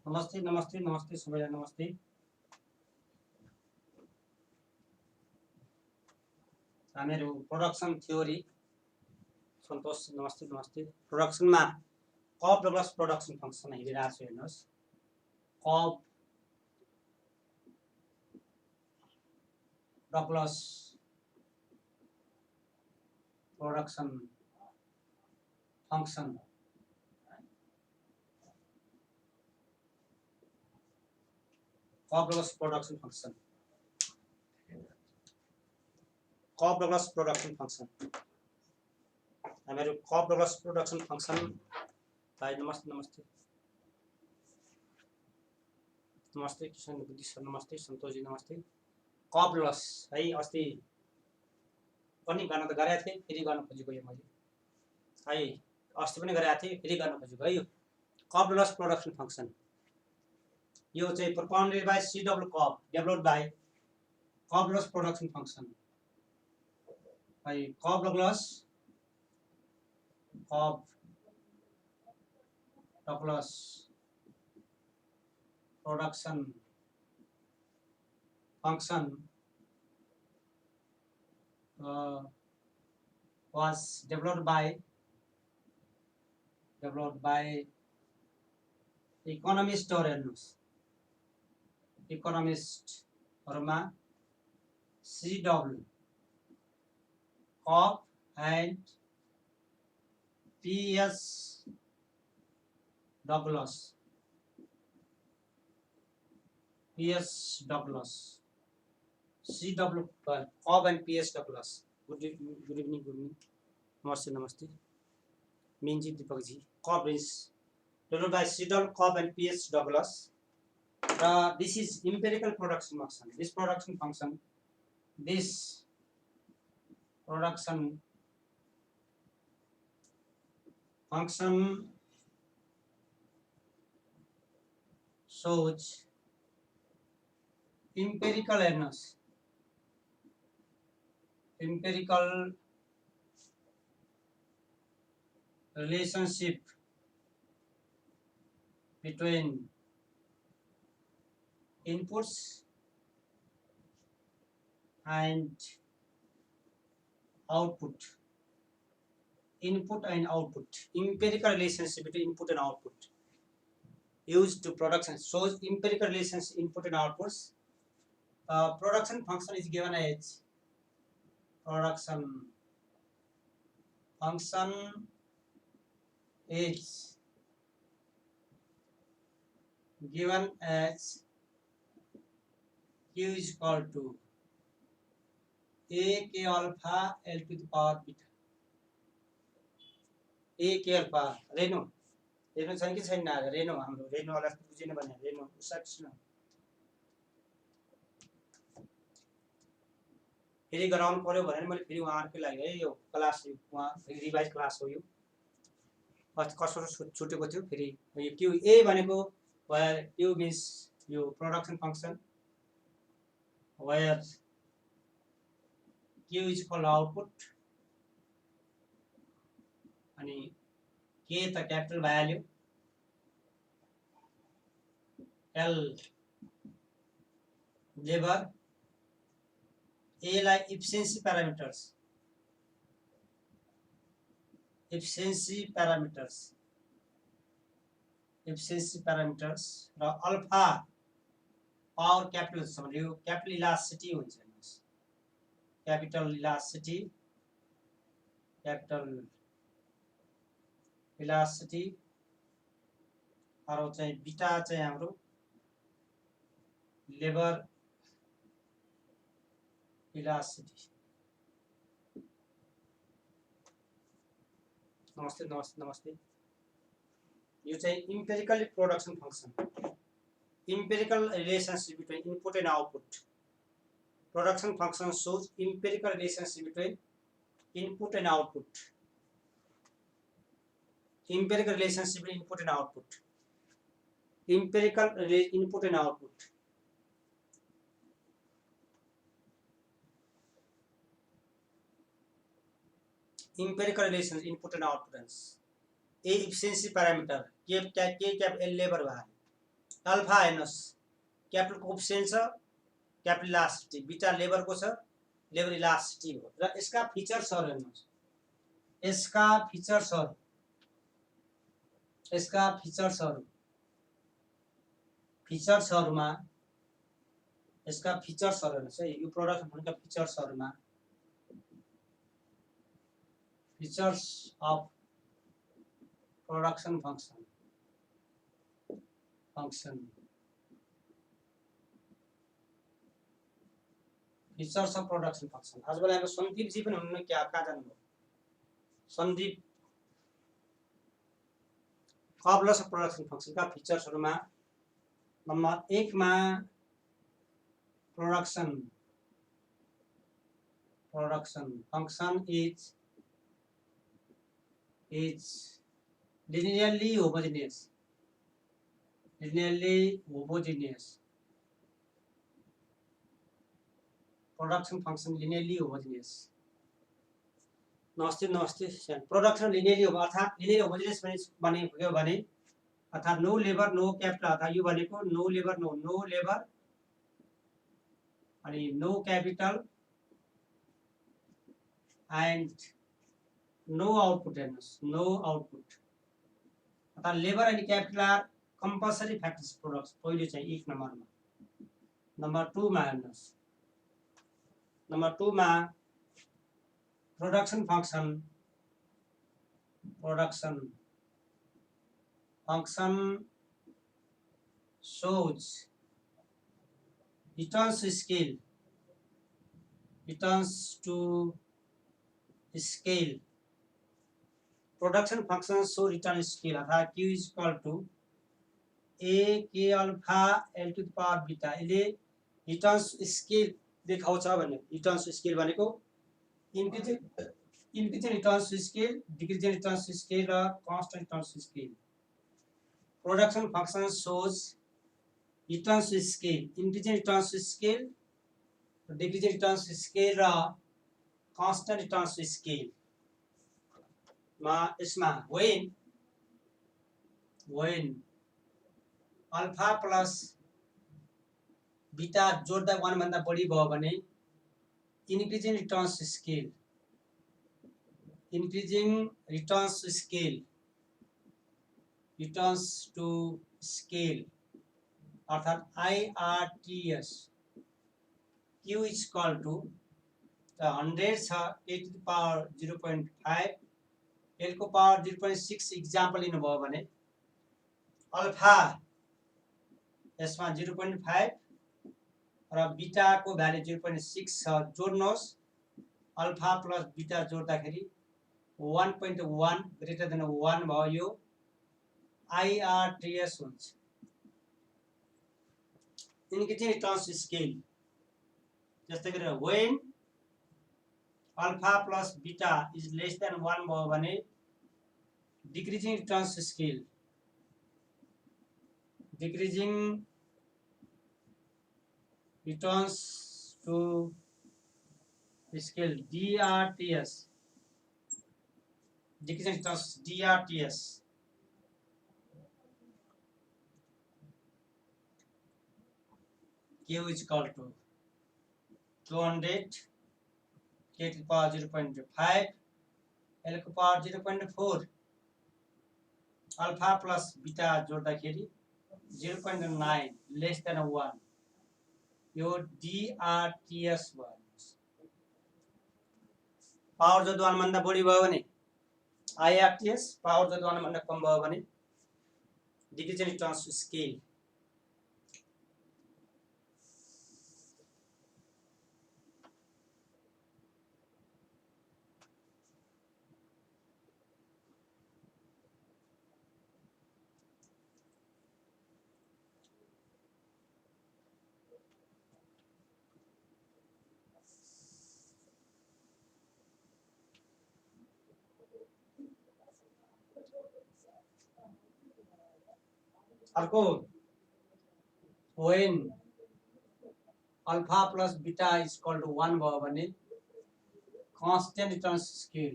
नमस्ते नमस्ते नमस्ते सबैलाई नमस्ते। हामीहरू प्रोडक्सन थ्योरी सन्तोष नमस्ते नमस्ते। प्रोडक्सनमा कब डगलस प्रोडक्सन फंक्सन हेरिरहेको छु। हेर्नुहोस्, कब डगलस प्रोडक्सन फंक्सन कब डगलस प्रोडक्सन फंक्सन कब डगलस प्रोडक्सन फंक्सन हामीहरू कब डगलस प्रोडक्सन फंक्सन भाइ नमस्ते नमस्ते नमस्ते किशन बुद्धि सर नमस्ते सन्तोषजी नमस्ते। कब डगलस है अस्ति पनि गर्न त गरेको थिएँ, फेरि गर्न खोजेको यो मैले है, अस्ति पनि गरेको थिएँ, फेरि गर्न खोजेको है। यो कब डगलस प्रोडक्सन फंक्सन यो चाहिँ प्रोपाउन्डेड बाइ CW कब, डेभलप्ड बाइ कब डगलस प्रोडक्सन फंक्सन है। कब Douglas production function was developed by economist or economist हरूमा CW Cobb and PS Douglas CW Cobb and PS Douglas। good evening नमस्ते नमस्ते मीनजी Deepakji. Cobb is developed by CW Cobb and PS Douglas। This is empirical production function। This production function shows empirical relationship between inputs and output, empirical relationship between input and output used to production, shows empirical relationship input and outputs। Production function is given as Q is equal to A K alpha L to the power beta। A K alpha रेनो छैन कि छैन? Reno हाम्रो Reno वाला बुझिन भने Reno सक्छ न फेरि गराउनु पर्यो भने मैले फेरि उहाँहरुकै लागि है यो क्लास उहाँ रिभाइज क्लास हो। यो कसरी छुटेको थियो फेरि यो Q A भनेको where Q means यो production function where Q is equal to output अनि K त capital value L labour A लाई efficiency parameters र अल्फा पावर क्यापिटल छ भने यो क्यापिटल इलास्टिसिटी हुन्छ। क्यापिटल इलास्टिसिटी अरु चाहिँ बीटा चाहिँ हाम्रो लेबर इलास्टिसिटी। नमस्ते नमस्ते नमस्ते। यो चाहिँ empirical production function, empirical relationship between input and output। Production function shows empirical relationship between input and output। Empirical relationship between input and output। Empirical input and output। Empirical relations input and output। A efficiency parameter K cap L labor value alpha हेर्नुहोस् capital coefficient छ, capital elasticity, beta लेबरको छ, labour elasticity हो। र यसका फिचर्सहरु हेर्नुहोस्, यसका फिचर्सहरु फिचर्सहरुमा यसका फिचर्सहरु हेर्नुहोस् है, यो प्रोडक्ट फंक्सनका फिचर्सहरुमा features of production function features of production function. आज बेला हाम्रो सन्दीप जी पनि हुनुहुन्न, क्या कहाँ जानुभयो सन्दीप। कपलस अफ प्रोडक्सन फंक्सन का फिचर्सहरुमा नम्बर 1 मा production function is linearly homogeneous production function linearly homogeneous। नमस्ते प्रोडक्सन लिनियरली हो अर्थात लिनियर होमोजेनियस भनेको भने अर्थात नो लेबर नो क्यापिटल, अर्थात यो भनेको नो लेबर अनि no capital and no output. हेर्नुहोस् नो आउटपुट अर्थात labour and capital are compulsory factors products. पहिलो चाहिँ 1 नम्बरमा। नम्बर 2 मा हेर्नुहोस्, नम्बर 2 मा production function shows returns to scale production function show returns scale अर्थात q is equal to a k alpha l to the power beta. यसले returns scale देखाउँछ भने रिटर्न्स स्केल भनेको increasing returns scale, decreasing returns scale र constant returns scale. Production function shows returns scale, increasing returns scale, decreasing returns scale र constant returns scale मा यसमा when alpha plus beta जोड्दा 1 भन्दा बढी भयो भने increasing returns returns to scale अर्थात IRTS q is equal to 100 छ a to the power 0.5 l को पावर 0.6 एक्जाम्पल लिनुभयो भने अल्फा यसमा 0.5 र बीटा को भ्यालु 0.6 छ। जोड्नुहोस् अल्फा प्लस बीटा जोड्दाखेरि 1.1 ग्रेटर देन 1 भयो, यो IRTS हुन्छ। इंक्रीजिंग रिटर्न्स स्केल जस्तै गरेर when alpha plus beta is less than 1 भयो भने decreasing returns scale decreasing returns to scale DRTS decreasing returns DRTS q is equal to 200 k to the power 0.5 l को power 0.4 alpha plus beta जोड्दाखेरि 0.9 less than 1 यो DRTS भयो। Power जति 1 भन्दा बढी भयो भने IRTS, पावर जति 1 भन्दा कम भयो भने डिक्रीजिंग रिटर्न्स स्केल। अर्को when alpha plus beta is equal to 1 भयो भने constant returns scale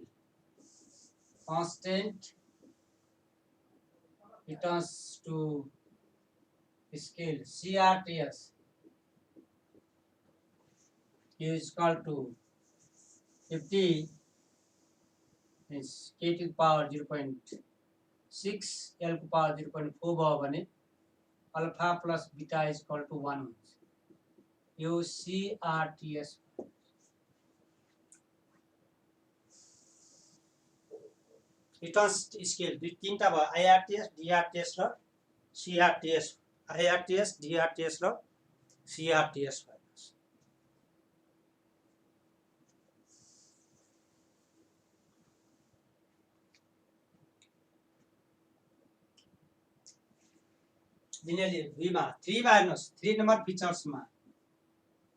to scale CRTS is equal to 50 is k to the power 0.6 l को power 0.4 भयो भने alpha plus beta is equal to 1 हुन्छ। यो CRTS return scale तीनटा भयो IRTS DRTS र CRTS IRTS DRTS र CRTS भयो। लिनियरली भीमा 3 मा हेर्नुस् 3 नम्बर फिचर्स मा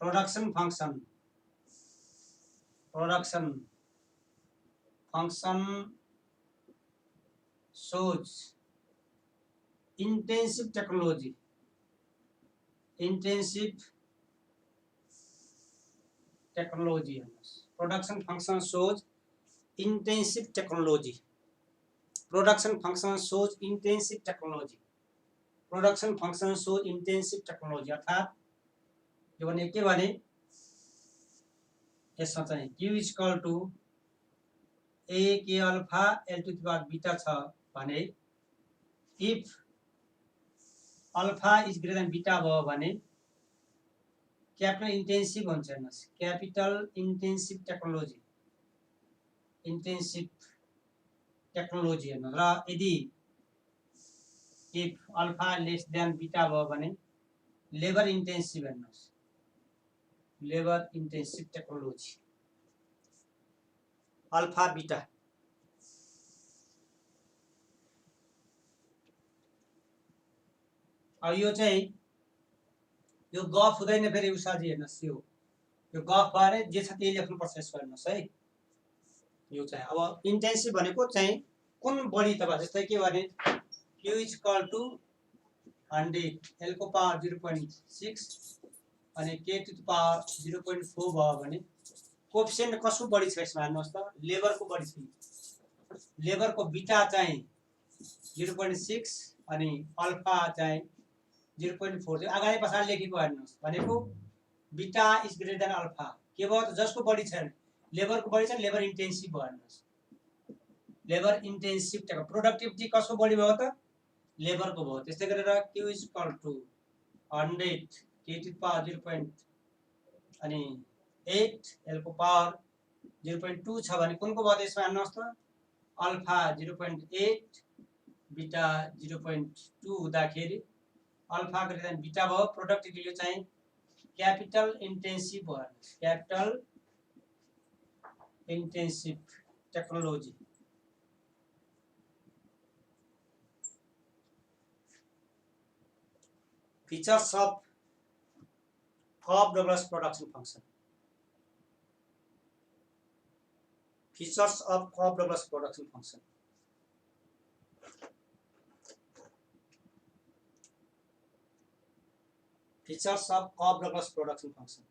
production function shows intensive technology production function shows intensive technology production function shows intensive technology अर्थात यो भने के भने यसमा चाहिँ q is equal to a k alpha l to the power beta छ भने if alpha is greater than beta भयो भने क्यापिटल इन्टेन्सिभ हुन्छ। हेर्नुस् क्यापिटल इन्टेन्सिभ टेक्नोलोजी हेर्नु र यदि if alpha less than beta भयो भने लेबर इन्टेन्सिभ हेर्नुस् labour intensive technology alpha beta अब यो चाहिँ यो गफ हुँदैन फेरि उषाजी हेर्नुस् यो गफ बारे जे छ त्यही लेख्नु पर्छ यसमा हेर्नुस् है। यो चाहिँ अब इन्टेन्सिभ भनेको चाहिँ कुन बढी त जस्तै के भने q is equal to 100 l को पावर 0.6 अनि k to the power 0.4 भयो भने कोएफिसिएन्ट कसको बढी छ यसमा हेर्नुस् त लेबरको बढी छ। लेबरको बीटा चाहिँ 0.6 अनि अल्फा चाहिँ 0.4 अगाडि पछाडि लेखेको हेर्नुस् भनेको beta is greater than alpha के भयो त जसको बढी छ लेबरको बढी छ लेबर इन्टेन्सिभ भयो हेर्नुस् लेबर इन्टेन्सिभ प्रोडक्टिभिटी कसको बढी भयो त लेबरको भयो। त्यस्तै गरेर q is equal to 100 k to the power 0.8 l को पावर 0.2 छ भने कुनको भयो यसमा हेर्नुस् त अल्फा 0.8 बीटा 0.2 हुँदाखेरि अल्फा ग्रेटर देन बीटा भयो। प्रोडक्टिभिटी यो चाहिँ क्यापिटल इन्टेन्सिभ भयो capital intensive technology features of Cobb-Douglas production function features of Cobb-Douglas production function features of Cobb-Douglas production function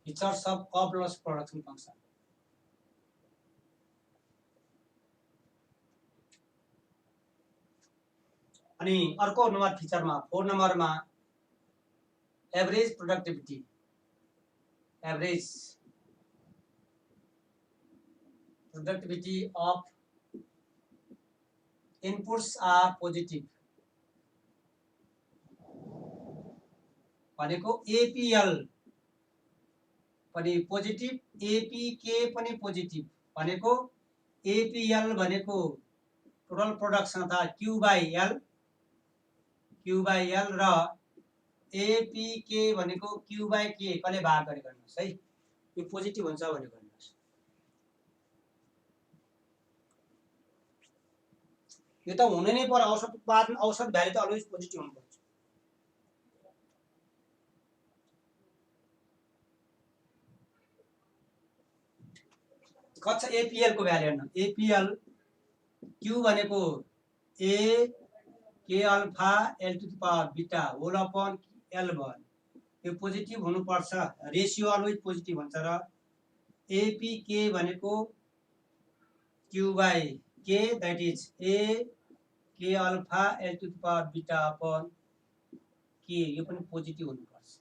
features of Cobb-Douglas production function अनि अर्को number फिचरमा 4 नम्बरमा average productivity of inputs are positive भनेको APL पनि positive APK पनि positive भनेको APL भनेको total production था Q by L र एपीके भनेको Q by K कले भाग गरे गर्नुस् है यो पोजिटिभ हुन्छ भने गर्नुस्। यो त हुनै नै पर्यो औसत उत्पादन औसत भ्यालु त अलवेज पोजिटिभ हुनु पर्छ। कच्चा एपीएल को भ्यालु हेर्नु एपीएल Q भनेको A K alpha L to the power beta whole upon L1 यो पोजिटिभ हुनुपर्छ रेसियो अलवेज पोजिटिभ हुन्छ र एपी के भनेको q by K that is A K alpha L to the power beta upon K यो पनि positive हुनुपर्छ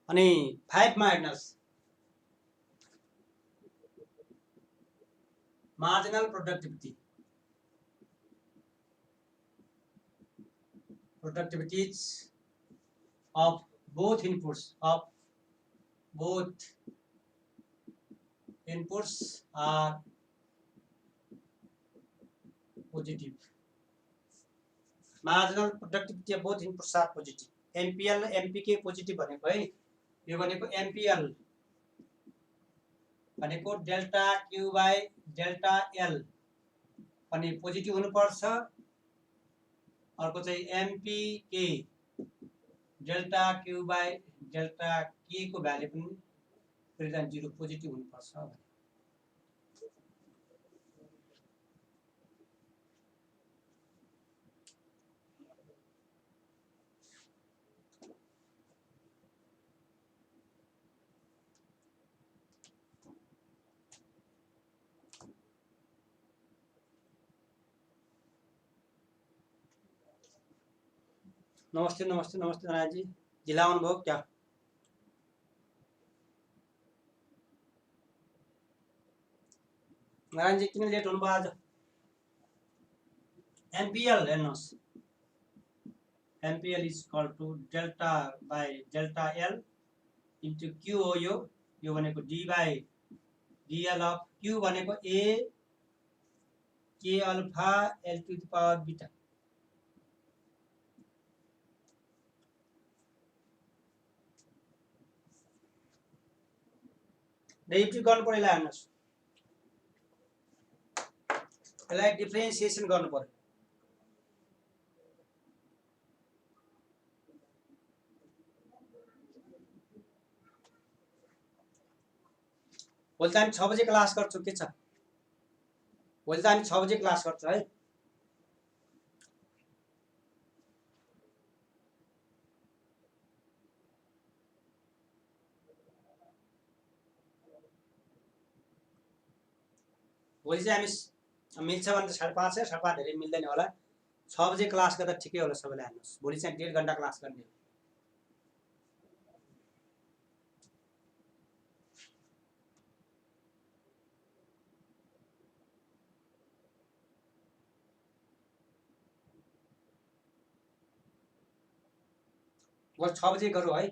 अनि 5 मा हेर्नुस् marginal productivities of both inputs are positive. Marginal productivity of both inputs are positive. MPL MPK positive भनेको है यो भनेको MPL भनेको delta Q by delta L अनि पोजिटिभ हुनुपर्छ अर्को चाहिँ MPK delta Q by delta K को भ्यालु पनि ग्रेटर देन 0 पोजिटिभ हुनुपर्छ नमस्ते नमस्ते नमस्ते नारायण जी जिला अनुभव क्या नारायण जी किन लेट हुनुभयो आज MPL हेर्नुहोस् MPL is equal to delta by delta L into Q हो यो भनेको D by DL of Q भनेको A K alpha L to the power beta derivative गर्नु पर्यो यसलाई हेर्नुहोस् यसलाई डिफरेन्सिएसन गर्नु पर्यो भोलि त हामी 6 बजे क्लास गर्छौं के छ भोलि त हामी 6 बजे क्लास गर्छौं है भोलि चाहिँ हामी मिल्छ भने त 5:30 5:30 धेरै मिल्दैन होला 6 बजे क्लास गर्दा ठिकै होला सबैले हेर्नुस् भोलि चाहिँ 1.5 घण्टा क्लास गर्ने हो भोलि 6 बजे गरौँ है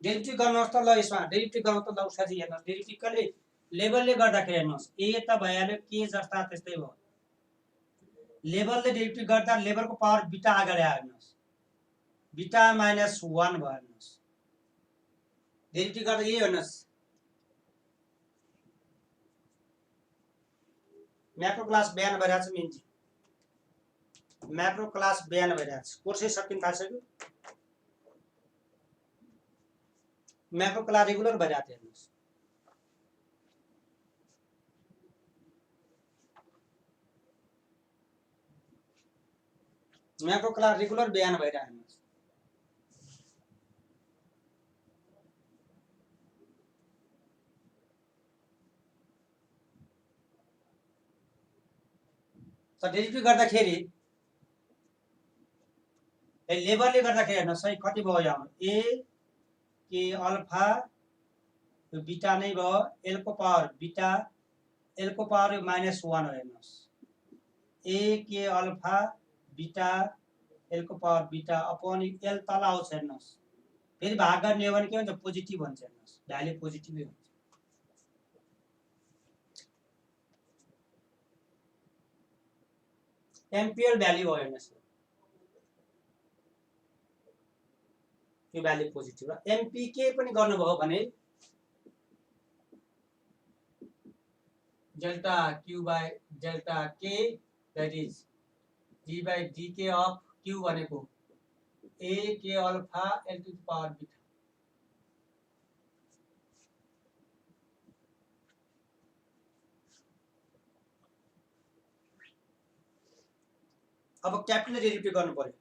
डेरिभेटिभ गर्नुहोस् त ल यसमा डेरिभेटिभ गर्नु त ल उषाजी हेर्नुहोस् डेरिभेटिभ कले लेभलले गर्दाखेरि हेर्नुहोस् ए त भइहाल्यो के जस्ता त्यस्तै भयो लेभलले डेरिभेटिभ गर्दा लेभलको पावर बीटा अगाडि आयो हेर्नुहोस् बीटा माइनस 1 भयो हेर्नुहोस् डेरिभेटिभ गर्दा यही हेर्नुहोस् म्याक्रो क्लास बिहान भइरहेछ मिन्जी म्याक्रो क्लास बिहान भइरहेछ कोर्सै सकिन थाल्सक्यो म्याक्रो क्लास रेगुलर भइरहेछ हेर्नुहोस् म्याक्रो क्लास रेगुलर बिहान भइरहेछ हेर्नुहोस् त डेरिभेटिभ गर्दाखेरि लेभलले गर्दाखेरि हेर्नुहोस् है कति भयो यहाँ ए के अल्फा बीटा नै भयो एल को पावर बीटा एल को पावर -1 हो हेर्नुहोस् ए के अल्फा बीटा एल को पावर बीटा अपन एल तल आउँछ हेर्नुहोस् फेरि भाग गर्ने हो भने के हुन्छ पोजिटिभ हुन्छ हेर्नुहोस् भ्यालु पोजिटिभै हुन्छ एमपिएल भ्याल्यु भयो हेर्नुहोस्, यो भ्याल्यु पोजिटिभ र एमपिके पनि गर्नुभयो भने delta Q by delta K that is d by dK of Q भनेको A K alpha L to the power beta. अब क्यापिटल डेरिभेटिभ गर्नु पर्यो।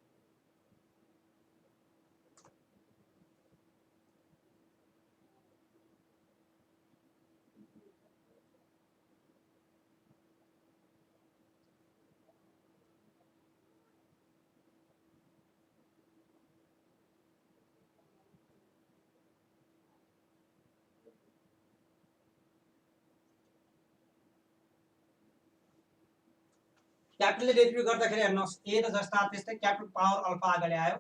क्यापिटल डेरिभेटिभ गर्दाखेरि हेर्नुहोस्, ए त जस्ता त्यस्तै क्यापिटल पावर अल्फा अगाडि आयो,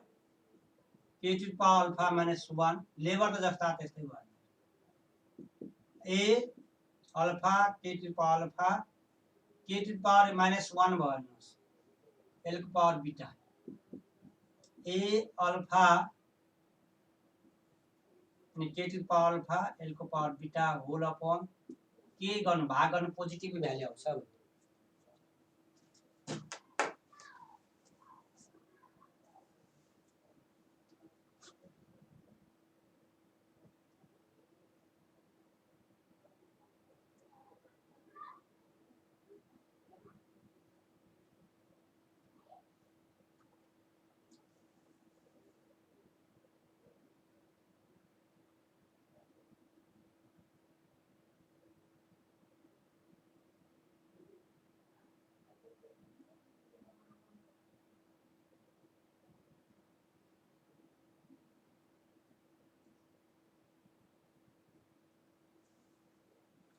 K to the power alpha minus 1, labour त जस्ता त्यस्तै भयो, A alpha K to the power alpha K to the power minus 1 भयो हेर्नुहोस्, एल को पावर बीटा ए अल्फा अनि K to the power alpha L को power beta whole upon K गर्नु भाग गर्नु पोजिटिभ भ्याल्यु आउँछ।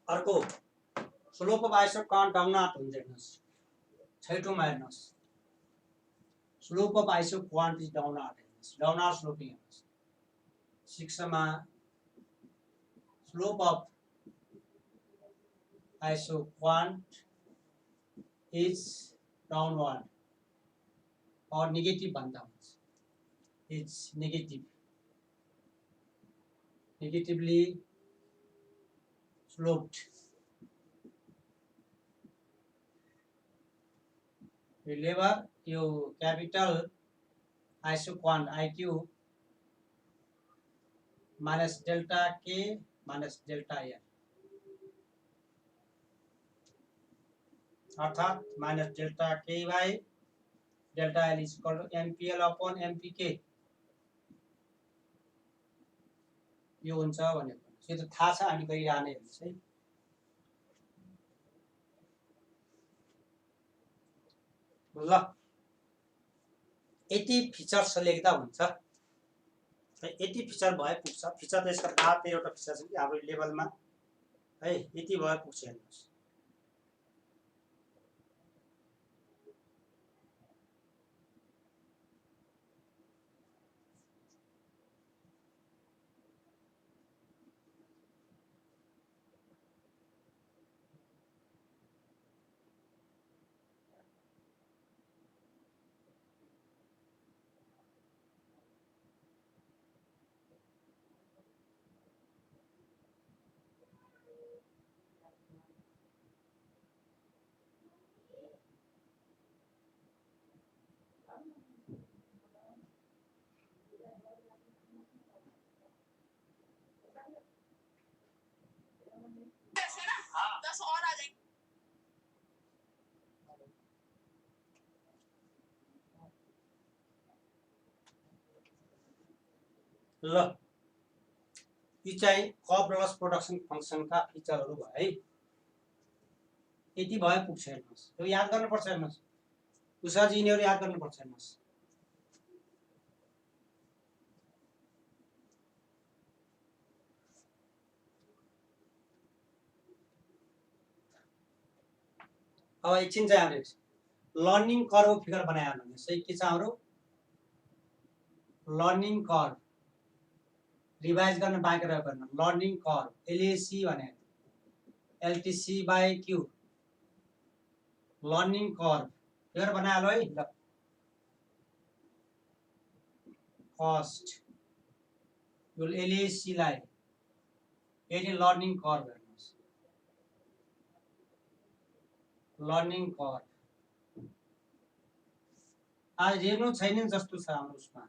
अर्को slope of isoquant downward हुन्छ हेर्नुहोस्, छैटौँमा हेर्नुहोस्, slope of isoquant is downward हेर्नुहोस्, डाउन नट स्लोपिङ हेर्नुहोस्, 6 मा slope of isoquant is downward or negative भन्दा हुन्छ, इज नेगेटिभली sloped. Lever यो capital isoquant IQ minus delta K minus delta L अर्थात minus delta K by delta L is equal to MPL upon MPK यो हुन्छ भनेको यो त थाहा छ, हामी गरिरहने हेर्नुहोस् है। ल यति फिचर्स लेख्दा हुन्छ, यति फिचर भए पुग्छ। फिचर त यसको 8 वटा फिचर छ कि हाम्रो लेभलमा है, यति भए पुग्छ हेर्नुहोस्। ल यी चाहिँ कप लस प्रोडक्सन फंक्सनका फिचरहरू भयो है, यति भए पुग्छ हेर्नुहोस्। यो याद गर्नुपर्छ हेर्नुहोस्, उषाजी यिनीहरू याद गर्नुपर्छ हेर्नुहोस्। अब एकछिन चाहिँ हाम्रो लर्निङ कर्व फिगर बनायो भने सही के छ, हाम्रो लर्निङ कर्व रिभाइज गर्न बाँकी रह्यो भने लर्निङ कर्व एलएसी भने LTC by Q learning curve figure बनाइहाल्यो है ल कस्ट यो एलएसी लाई यदि लर्निङ कर्व हेर्नुस् लर्निङ कर्व आज रेनो छैन जस्तो छ हाम्रो उसमा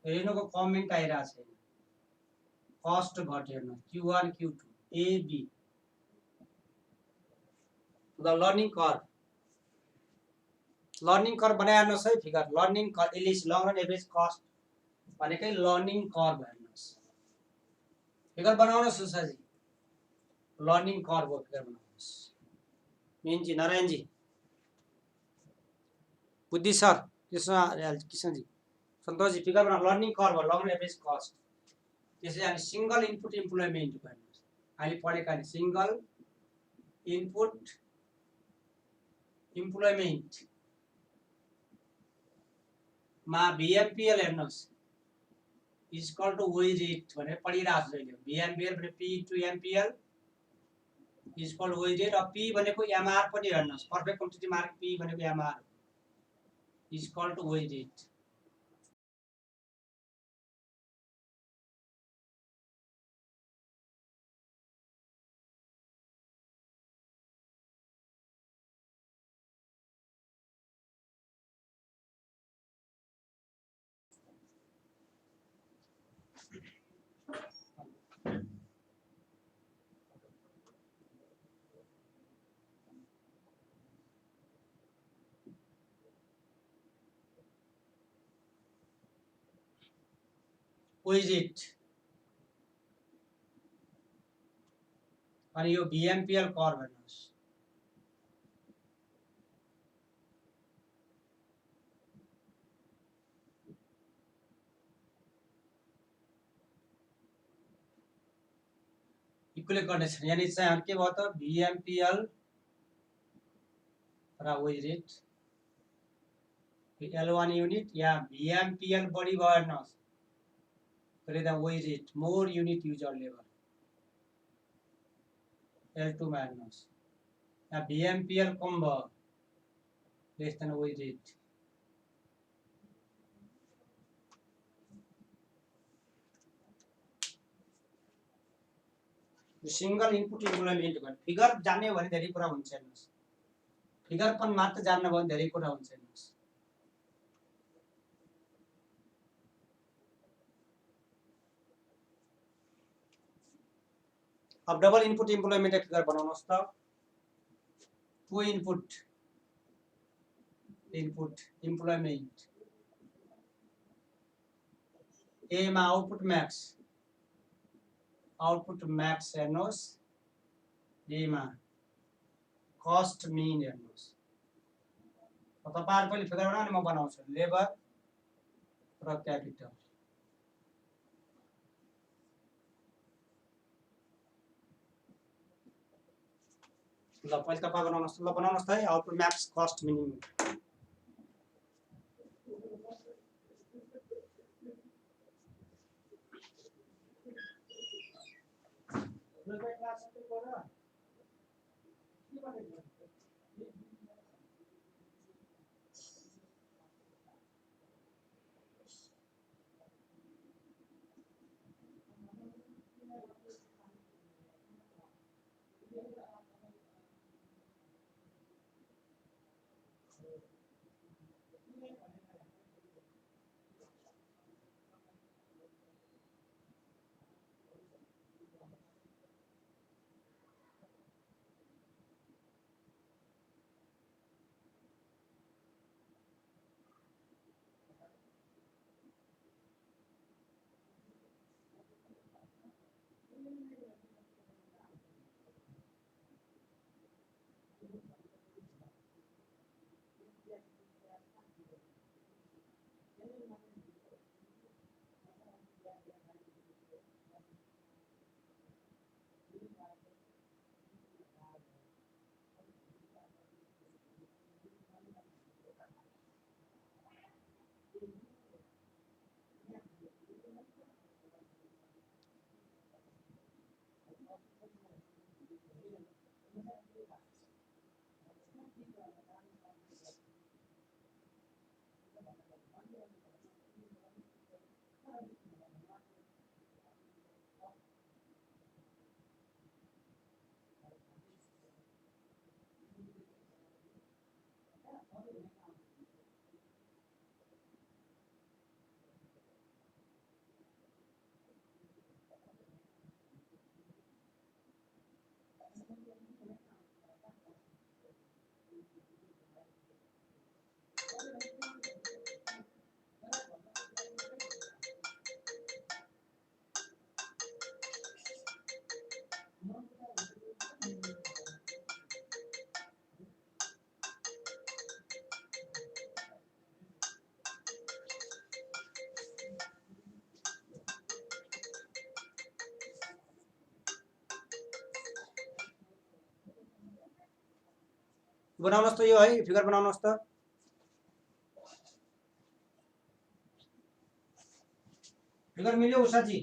रेनोको कमेन्ट आइरहेको छैन कस्ट घट्यो हेर्नु Q1 Q2 A B the learning curve बनाइहाल्नुहोस् है figure learning curve LAC long run average cost भनेकै लर्निङ कर्व हेर्नुहोस् फिगर बनाउनुहोस् सुशाजी लर्निङ कर्वको फिगर बनाउनुहोस् मेनजी नारायणजी बुद्धि सर कृष्णजी सन्तोषजी फिगर बना learning curve long run average cost त्यसै अनि सिंगल इनपुट इम्प्लोइमेन्ट हेर्नुहोस् अहिले पढेका नि सिंगल इनपुट इम्प्लोइमेन्ट मा VMPL हेर्नुहोस् is equal to wage rate भनेर पढिरहेको छु जहिले VMPL भने P into MPL is equal to wage rate अब P भनेको MR पनि हेर्नुहोस् पर्फेक्ट क्वान्टिटी मार्क P भनेको MR is equal to wage rate wage rate अनि यो VMPL कर्व हेर्नुहोस् इक्वलेट गर्ने छ यानी चाहिँ के भयो त VMPL र वेज रेट L1 युनिट या VMPL बढी भयो हेर्नुहोस् greater than wage rate more unit user labor L2 मा हेर्नुहोस् या VMPL कम भयो less than wage rate single input employment भने फिगर जान्ने भने धेरै कुरा हुन्छ हेर्नुहोस् फिगर पनि मात्र जान्न भने धेरै कुरा हुन्छ हेर्नुहोस् अब डबल इनपुट इम्प्लोइमेन्ट फिगर बनाउनुहोस् त टु इनपुट इम्प्लोइमेन्ट ए मा आउटपुट म्याक्स हेर्नुहोस् बी मा कस्ट मिन हेर्नुहोस् तपाईहरु पहिले फिगर बनाउनु म बनाउँछु लेबर र क्यापिटल ल पहिले तपाई बनाउनुहोस् ल बनाउनुहोस् है आउटपुट म्याक्स कस्ट मिनिमम बनाउनुहोस् त यो है फिगर बनाउनुहोस् त फिगर मिल्यो उषाजी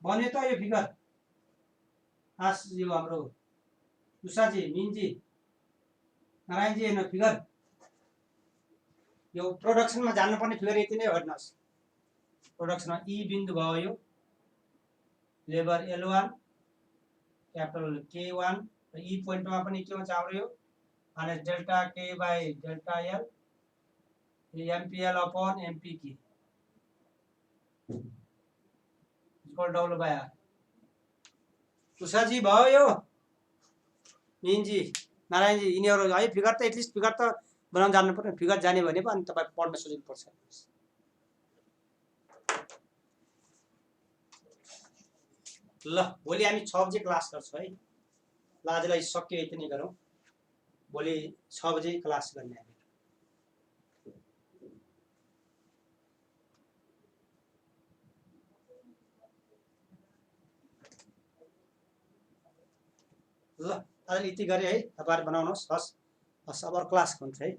बन्यो त यो फिगर आस यो हाम्रो उषाजी मिनजी नारायणजी हेर्नु फिगर यो प्रोडक्सनमा जान्नुपर्ने फिगर यति नै हेर्नुहोस् प्रोडक्सनमा ई बिन्दु भयो यो लेबर L1 क्यापिटल K1 र ई पोइन्टमा पनि के हुन्छ हाम्रो यो minus delta K by delta L MPL upon MPK equal W by R उषाजी भयो यो मिनजी नारायणजी यिनीहरू है फिगर त एटलिस्ट फिगर त बनाउन जान्नु पर्ने फिगर जाने भने पो अनि तपाईँ पढ्न सजिलो पर्छ ल भोलि हामी 6 बजे क्लास गर्छौँ है ल आजलाई सक्यो यति नै गरौँ भोलि 6 बजे क्लास गर्ने हामी ल आज यति गरे है तपाईहरु बनाउनुहोस् हस् हस् अब क्लास हुन्छ है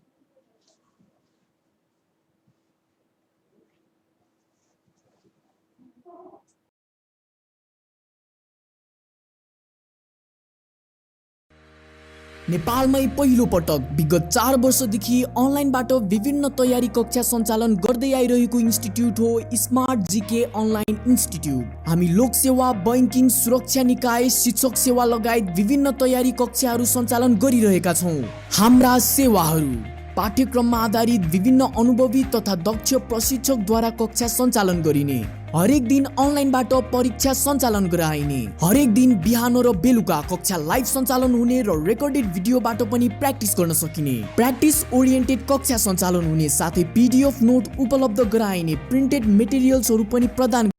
नेपालमै पहिलो पटक विगत 4 वर्षदेखि अनलाइनबाट विभिन्न तयारी कक्षा सञ्चालन गर्दै आइरहेको इन्स्टिट्युट हो स्मार्ट जीके अनलाइन इन्स्टिट्युट। हामी लोक सेवा, बैंकिङ, सुरक्षा निकाय, शिक्षक सेवा लगायत विभिन्न तयारी कक्षाहरू सञ्चालन गरिरहेका छौँ। हाम्रा सेवाहरू पाठ्यक्रममा आधारित विभिन्न अनुभवी तथा दक्ष प्रशिक्षकद्वारा कक्षा सञ्चालन गरिने, हरेक दिन अनलाइनबाट परीक्षा सञ्चालन गराइने, हरेक दिन बिहान र बेलुका कक्षा लाइभ सञ्चालन हुने र रेकर्डेड भिडियोबाट पनि प्र्याक्टिस गर्न सकिने, प्र्याक्टिस ओरिएन्टेड कक्षा सञ्चालन हुने साथै PDF नोट उपलब्ध गराइने, प्रिन्टेड मेटेरियल्सहरू पनि प्रदान